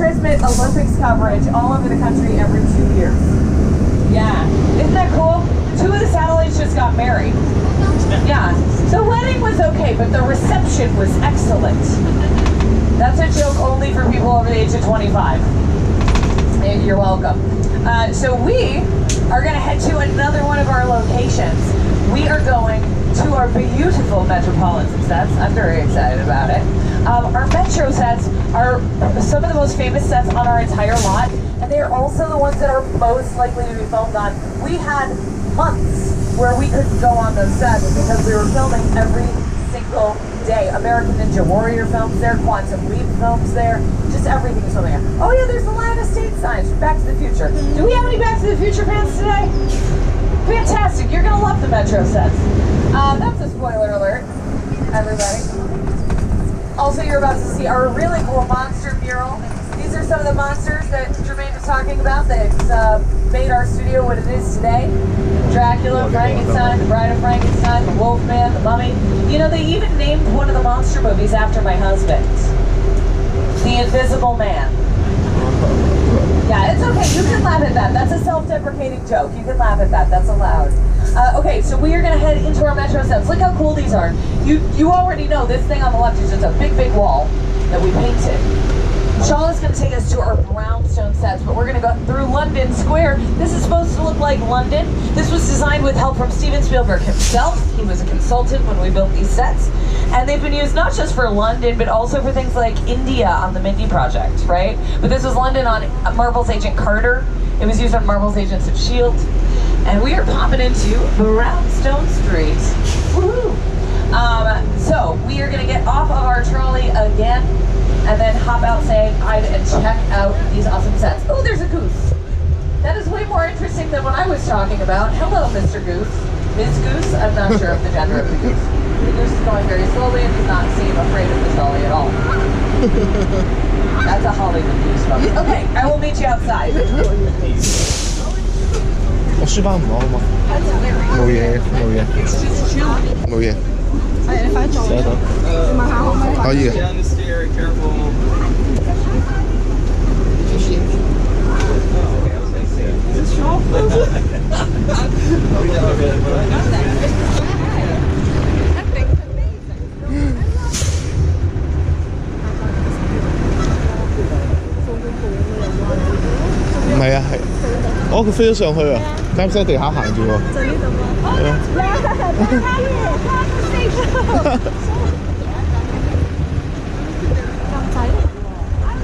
transmit Olympics coverage all over the country every 2 years. Yeah, isn't that cool? 2 of the satellites just got married. Yeah, the wedding was okay, but the reception was excellent. That's a joke only for people over the age of 25. You're welcome. So we are going to head to another one of our locations. We are going to our beautiful Metropolitan sets. I'm very excited about it. Our Metro sets are some of the most famous sets on our entire lot, and they are also the ones that are most likely to be filmed on. We had months where we couldn't go on those sets because we were filming every single day. American Ninja Warrior films there, Quantum Leap films there, just everything is filming there. Oh yeah, there's the Lion Estate signs from Back to the Future. Do we have any Back to the Future fans today? Fantastic, you're gonna love the Metro sets. That's a spoiler alert, everybody. Also, you're about to see our really cool monster mural. These are some of the monsters that Jermaine was talking about that made our studio what it is today. Dracula, Frankenstein, the Bride of Frankenstein, the Wolfman, the Mummy. You know, they even named one of the monster movies after my husband. The Invisible Man. Yeah, it's okay. You can laugh at that. That's a self-deprecating joke. You can laugh at that. That's allowed. Okay, so we are going to head into our Metro sets. Look how cool these are. You already know this thing on the left is just a big, big wall that we painted. Shaw is going to take us to our brownstone sets, but we're going to go through London Square. This is supposed to look like London. This was designed with help from Steven Spielberg himself. He was a consultant when we built these sets. And they've been used not just for London, but also for things like India on the Mindy project, right? But this was London on Marvel's Agent Carter. It was used on Marvel's Agents of S.H.I.E.L.D. And we are popping into Brownstone Street. Woohoo! So we are going to get off of our trolley again, and then hop outside and check out these awesome sets. Oh, there's a goose. That is way more interesting than what I was talking about. Hello, Mr. Goose. Ms. Goose? I'm not sure of the gender of the goose. The goose is going very slowly and does not seem afraid of the trolley at all. That's a Hollywood goose, folks. Okay, I will meet you outside. 我書包唔攞好嘛？冇嘢，冇嘢，冇嘢。係，你快啲做。寫得到。你問下可唔可以？可以嘅。唔係啊，係。哦，佢飛咗上去啊！啱先喺地下行住喎。就呢度喎。係啊。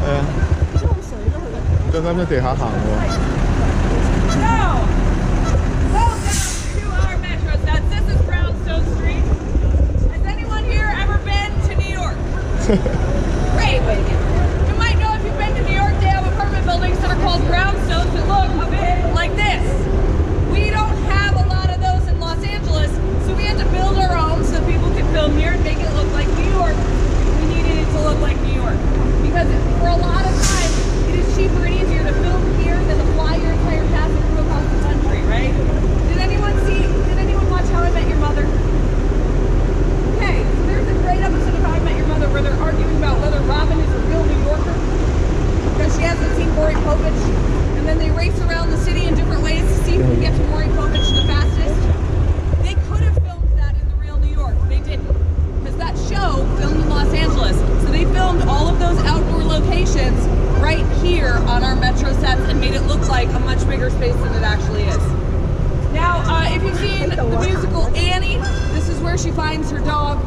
係啊。佢啱喺地下行喎。Great. You might know if you've been to New York, they have apartment buildings that are called brownstones that look a bit like this. We don't have a lot of those in Los Angeles, so we had to build our own so people could film here and make it look like New York. We needed it to look like New York. Because for a lot of time, it is cheaper and easier to film here than to fly your entire cast and crew across the country, right? Did anyone watch How I Met Your Mother? Okay, so there's a great episode of How I Met Your Mother where they're arguing about whether Robin is a real New Yorker because she hasn't seen Maury Povich, and then they race around the city in different ways to see who can get to Maury Povich the fastest. They could have filmed that in the real New York. They didn't, because that show filmed in Los Angeles. So they filmed all of those outdoor locations right here on our Metro sets and made it look like a much bigger space than it actually is. Now, if you've seen the musical Annie, this is where she finds her dog.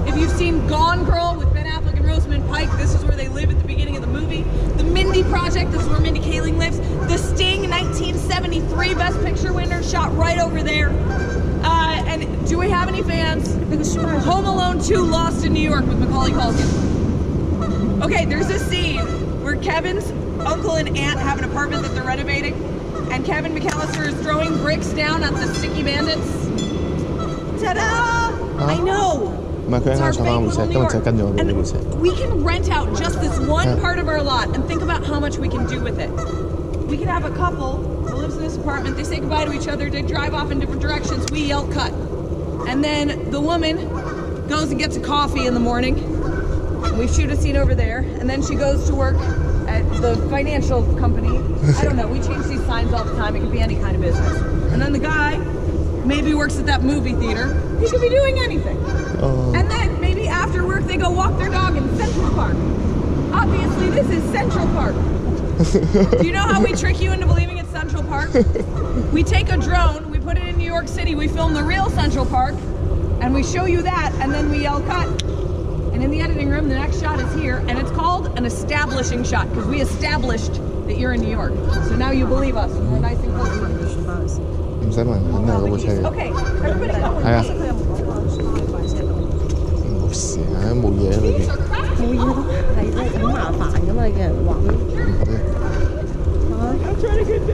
If you've seen Gone Girl with Ben Affleck and Rosamund Pike, this is where they live at the beginning of the movie. The Mindy Project, this is where Mindy Kaling lives. The Sting 1973 Best Picture winner, shot right over there. And do we have any fans? Home Alone 2 Lost in New York with Macaulay Culkin. Okay, there's a scene where Kevin's uncle and aunt have an apartment that they're renovating, and Kevin McAllister is throwing bricks down at the sticky bandits. Ta-da! I know! It's our fake little New York. And we can rent out just this one part of our lot and think about how much we can do with it. We can have a couple who lives in this apartment, they say goodbye to each other, they drive off in different directions, we yell cut. And then the woman goes and gets a coffee in the morning, and we shoot a scene over there, and then she goes to work at the financial company. I don't know. We change these signs all the time. It could be any kind of business. And then the guy maybe works at that movie theater. He could be doing anything. And then maybe after work they go walk their dog in Central Park. Obviously, this is Central Park. Do you know how we trick you into believing it's Central Park? We take a drone, we put it in New York City, we film the real Central Park, and we show you that, and then we yell cut. And in the editing room, the next shot is here, and it's called an establishing shot, because we established that you're in New York. So now you believe us. We're nice and close to you. 唔使問，肯定嗰部車嘅。 Okay, everybody go. 係啊。冇事啊，冇嘢喺裏邊。冇嘢咯，係真係好麻煩㗎嘛，你嘅人玩。你講真定講假？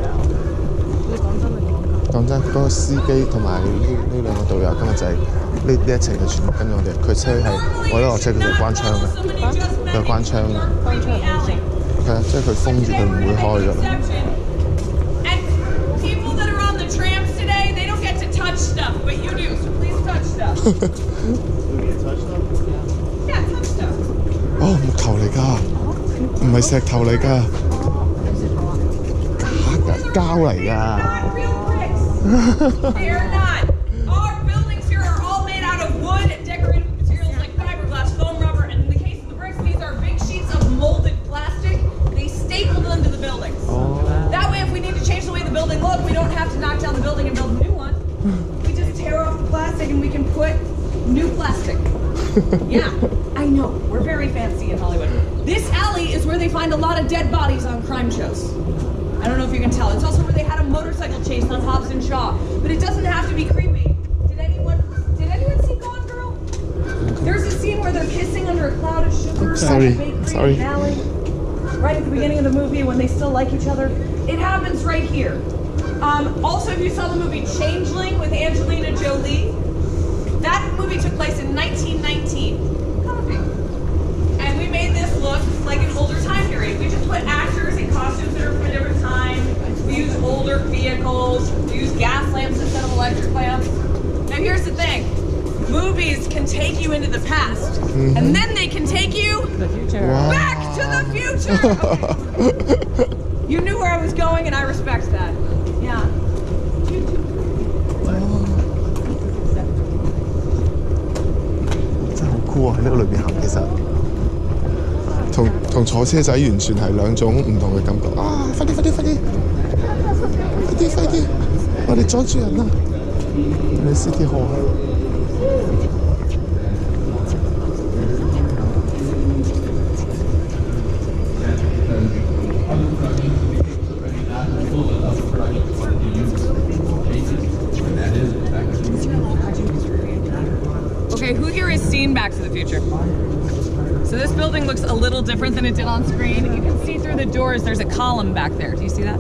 講真，嗰個司機同埋呢兩個導遊今日就係呢一程就全部跟我哋。佢車係我一落車佢就關窗嘅，佢係關窗嘅。關窗係先。係啊，即係佢封住佢唔會開㗎。People that are on the trams today, they don't get to touch stuff, but you do. So please touch stuff. Yeah, touch stuff. 哦，木頭嚟㗎，唔係石頭嚟㗎，假㗎，膠嚟㗎。Real bricks. They're not. Our buildings here are all made out of wood and decorated with materials like fiberglass, foam rubber, and in the case of the bricks, these are big sheets of molded plastic. They stapled them to the buildings. That way, if we need to change the way the building looks, we don't have to knock down the building and build a new one. We just tear off the plastic and we can put new plastic. Yeah, I know. We're very fancy in Hollywood. This alley is where they find a lot of dead bodies on crime shows. I don't know if you can tell. It's also where they had a motorcycle chase on Hobbs and Shaw. But it doesn't have to be creepy. Did anyone see Gone Girl? There's a scene where they're kissing under a cloud of sugar. Sorry. An alley. Right at the beginning of the movie when they still like each other. It happens right here. Also, if you saw the movie Changeling with Angelina Jolie, that movie took place in 1919. And we made this look like an older time period. We just put actors in costumes that are from a different time. We use older vehicles. We use gas lamps instead of electric lamps. Now here's the thing. Movies can take you into the past, and then they can take you back to the future. Okay. You knew where I was going, and I respect that. Yeah. 真係好酷啊！喺呢個裏邊行，其實同坐車仔完全係兩種唔同嘅感覺啊！快啲！我哋阻住人啦！你 City Hall。Okay, who here has seen Back to the Future? So this building looks a little different than it did on screen. You can see through the doors, there's a column back there. Do you see that?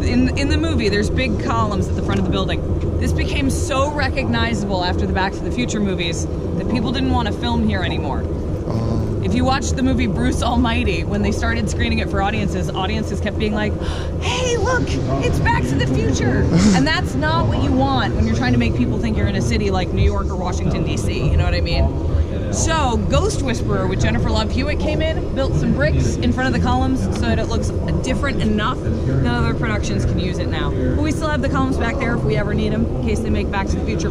In the movie, there's big columns at the front of the building. This became so recognizable after the Back to the Future movies that people didn't want to film here anymore. If you watch the movie Bruce Almighty, when they started screening it for audiences kept being like, hey, look, it's Back to the Future. And that's not what you want when you're trying to make people think you're in a city like New York or Washington, D.C., you know what I mean? So Ghost Whisperer with Jennifer Love Hewitt came in, built some bricks in front of the columns so that it looks different enough that other productions can use it now. But we still have the columns back there if we ever need them, in case they make Back to the Future